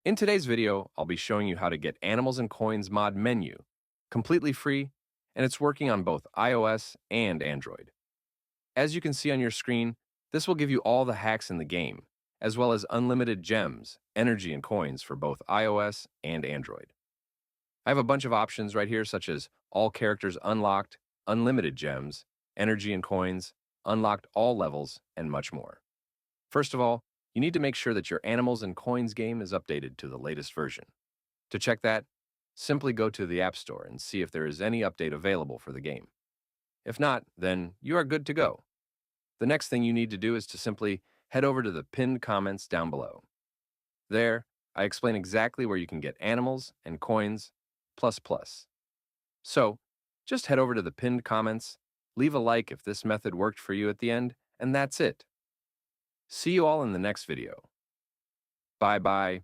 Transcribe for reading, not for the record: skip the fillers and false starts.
In today's video, I'll be showing you how to get Animals and Coins mod menu, completely free, and it's working on both iOS and Android. As you can see on your screen, this will give you all the hacks in the game, as well as unlimited gems, energy, and coins for both iOS and Android. I have a bunch of options right here, such as all characters unlocked, unlimited gems, energy and coins, unlocked all levels, and much more. First of all, you need to make sure that your Animals and Coins game is updated to the latest version. To check that, simply go to the App Store and see if there is any update available for the game. If not, then you are good to go. The next thing you need to do is to simply head over to the pinned comments down below. There, I explain exactly where you can get Animals and Coins plus plus. So, just head over to the pinned comments, leave a like if this method worked for you at the end, and that's it. See you all in the next video. Bye bye.